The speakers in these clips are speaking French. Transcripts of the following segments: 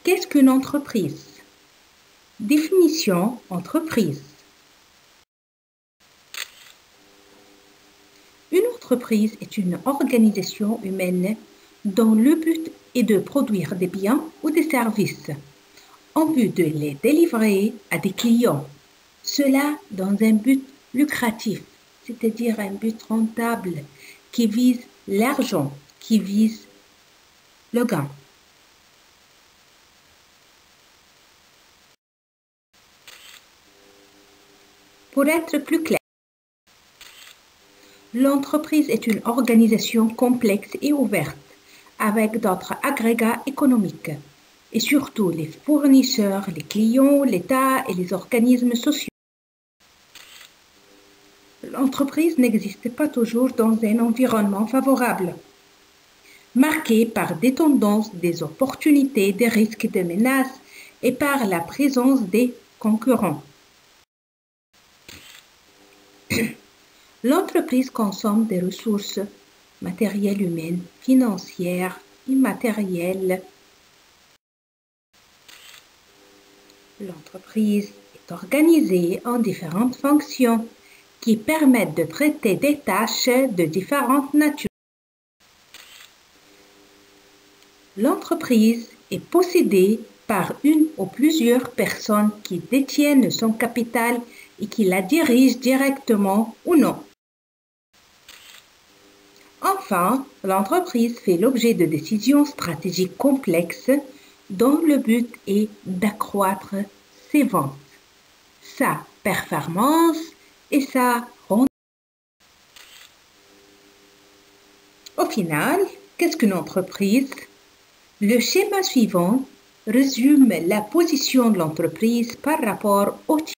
Qu'est-ce qu'une entreprise? Définition entreprise. Une entreprise est une organisation humaine dont le but est de produire des biens ou des services en vue de les délivrer à des clients. Cela dans un but lucratif, c'est-à-dire un but rentable qui vise l'argent, qui vise le gain. Pour être plus clair, l'entreprise est une organisation complexe et ouverte avec d'autres agrégats économiques et surtout les fournisseurs, les clients, l'État et les organismes sociaux. L'entreprise n'existe pas toujours dans un environnement favorable, marqué par des tendances, des opportunités, des risques, des menaces et par la présence des concurrents. L'entreprise consomme des ressources matérielles humaines, financières, immatérielles. L'entreprise est organisée en différentes fonctions qui permettent de traiter des tâches de différentes natures. L'entreprise est possédée par une ou plusieurs personnes qui détiennent son capital et qui la dirigent directement ou non. Enfin, l'entreprise fait l'objet de décisions stratégiques complexes dont le but est d'accroître ses ventes, sa performance et sa rentabilité. Au final, qu'est-ce qu'une entreprise? Le schéma suivant résume la position de l'entreprise par rapport au type.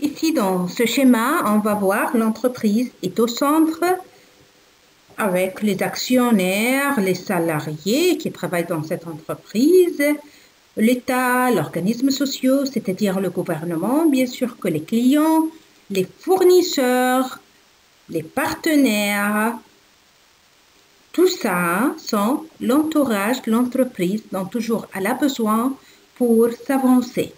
Ici, dans ce schéma, on va voir l'entreprise est au centre avec les actionnaires, les salariés qui travaillent dans cette entreprise, l'État, l'organisme social, c'est-à-dire le gouvernement, bien sûr que les clients, les fournisseurs, les partenaires, tout ça sont l'entourage de l'entreprise dont toujours elle a besoin pour s'avancer.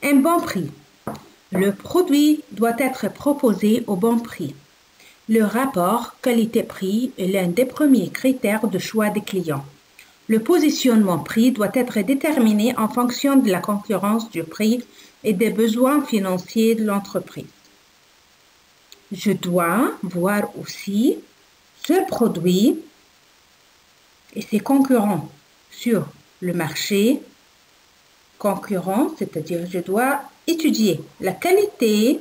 Un bon prix. Le produit doit être proposé au bon prix. Le rapport qualité-prix est l'un des premiers critères de choix des clients. Le positionnement prix doit être déterminé en fonction de la concurrence du prix et des besoins financiers de l'entreprise. Je dois voir aussi ce produit et ses concurrents sur le marché. Concurrent, c'est-à-dire je dois étudier la qualité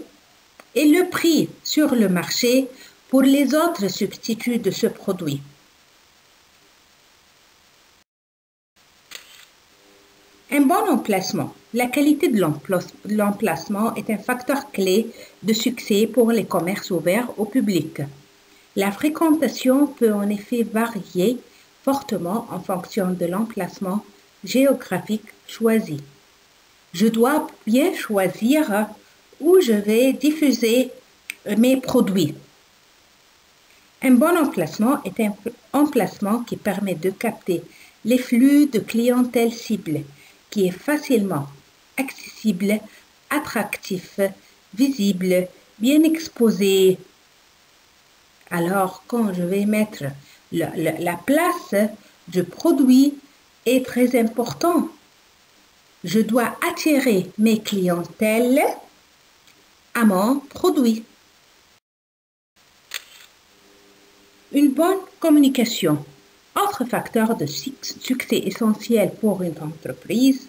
et le prix sur le marché pour les autres substituts de ce produit. Un bon emplacement. La qualité de l'emplacement est un facteur clé de succès pour les commerces ouverts au public. La fréquentation peut en effet varier fortement en fonction de l'emplacement géographique choisi. Je dois bien choisir où je vais diffuser mes produits. Un bon emplacement est un emplacement qui permet de capter les flux de clientèle cible, qui est facilement accessible, attractif, visible, bien exposé. Alors, quand je vais mettre la place du produit est très important. Je dois attirer mes clientèles à mon produit. Une bonne communication. Autre facteur de succès essentiel pour une entreprise,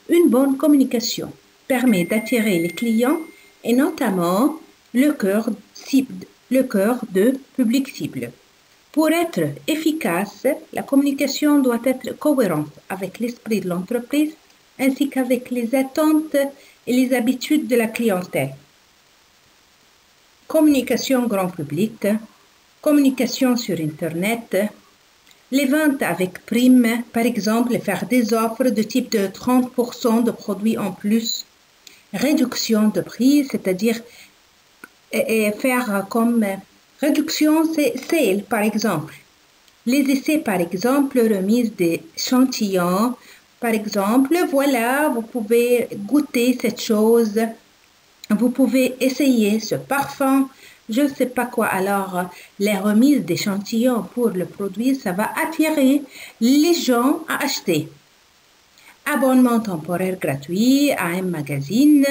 une bonne communication permet d'attirer les clients et notamment le cœur de public cible. Pour être efficace, la communication doit être cohérente avec l'esprit de l'entreprise ainsi qu'avec les attentes et les habitudes de la clientèle. Communication grand public, communication sur Internet, les ventes avec prime, par exemple, faire des offres de type de 30% de produits en plus, réduction de prix, c'est-à-dire faire comme réduction, c'est sale, par exemple. Les essais, par exemple, remise d'échantillons, par exemple, voilà, vous pouvez goûter cette chose, vous pouvez essayer ce parfum, je ne sais pas quoi. Alors, les remises d'échantillons pour le produit, ça va attirer les gens à acheter. Abonnement temporaire gratuit à un magazine,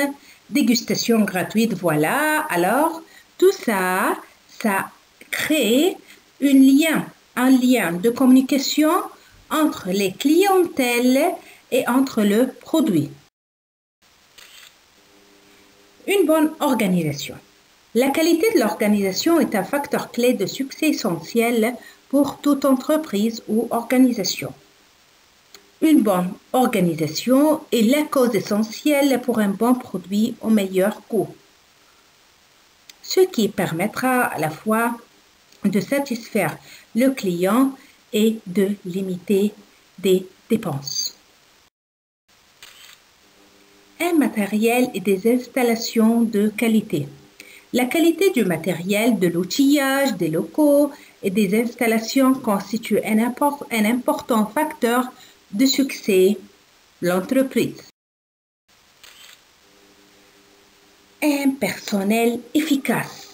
dégustation gratuite, voilà. Alors, tout ça, ça crée un lien de communication entre les clientèles et entre le produit. Une bonne organisation. La qualité de l'organisation est un facteur clé de succès essentiel pour toute entreprise ou organisation. Une bonne organisation est la cause essentielle pour un bon produit au meilleur coût, ce qui permettra à la fois de satisfaire le client et de limiter des dépenses. Un matériel et des installations de qualité. La qualité du matériel, de l'outillage, des locaux et des installations constitue un important facteur de succès de l'entreprise. Un personnel efficace.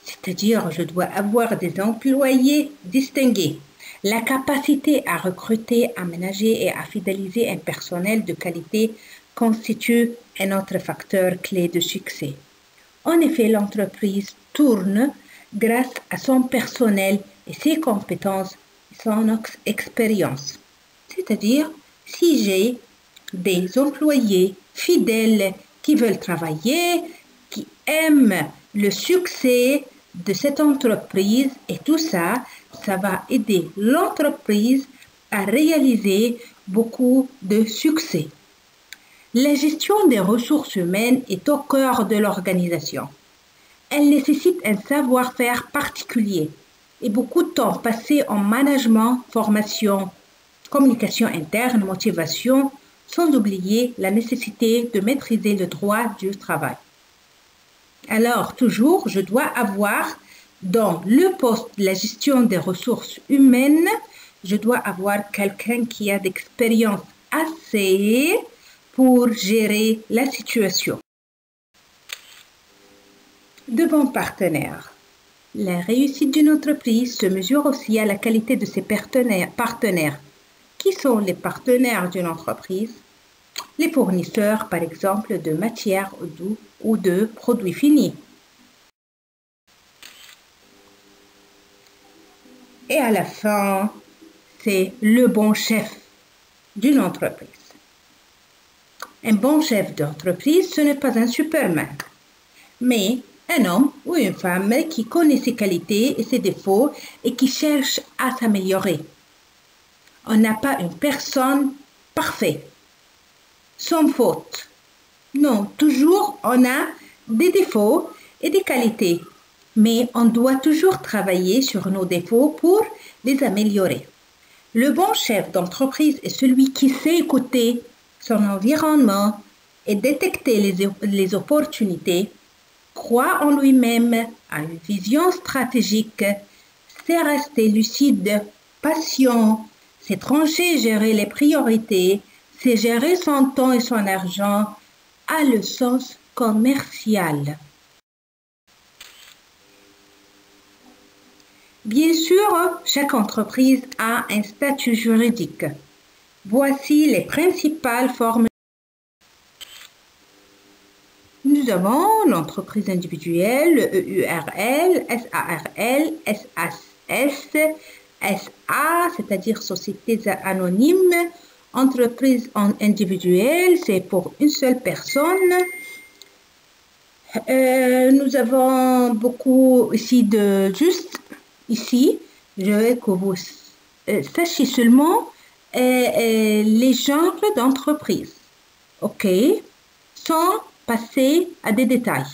C'est-à-dire, je dois avoir des employés distingués. La capacité à recruter, à ménager et à fidéliser un personnel de qualité constitue un autre facteur clé de succès. En effet, l'entreprise tourne grâce à son personnel et ses compétences et son expérience. C'est-à-dire, si j'ai des employés fidèles qui veulent travailler, qui aiment le succès de cette entreprise et tout ça, ça va aider l'entreprise à réaliser beaucoup de succès. La gestion des ressources humaines est au cœur de l'organisation. Elle nécessite un savoir-faire particulier et beaucoup de temps passé en management, formation, communication interne, motivation, sans oublier la nécessité de maîtriser le droit du travail. Alors, toujours, je dois avoir dans le poste de la gestion des ressources humaines, je dois avoir quelqu'un qui a d'expérience assez pour gérer la situation. De bons partenaires. La réussite d'une entreprise se mesure aussi à la qualité de ses partenaires. Qui sont les partenaires d'une entreprise? Les fournisseurs, par exemple, de matières ou de produits finis. Et à la fin, c'est le bon chef d'une entreprise. Un bon chef d'entreprise, ce n'est pas un Superman, mais un homme ou une femme qui connaît ses qualités et ses défauts et qui cherche à s'améliorer. On n'a pas une personne parfaite, sans faute. Non, toujours on a des défauts et des qualités, mais on doit toujours travailler sur nos défauts pour les améliorer. Le bon chef d'entreprise est celui qui sait écouter son environnement et détecter les opportunités, croit en lui-même, a une vision stratégique, sait rester lucide, patient, sait trancher, gérer les priorités, sait gérer son temps et son argent, a le sens commercial. Bien sûr, chaque entreprise a un statut juridique. Voici les principales formes. Nous avons l'entreprise individuelle, le EURL, SARL, SAS, SA, c'est-à-dire sociétés anonymes. Entreprise individuelle, c'est pour une seule personne. Nous avons beaucoup ici de juste Ici, je veux que vous sachiez seulement les genres d'entreprises, ok, sans passer à des détails.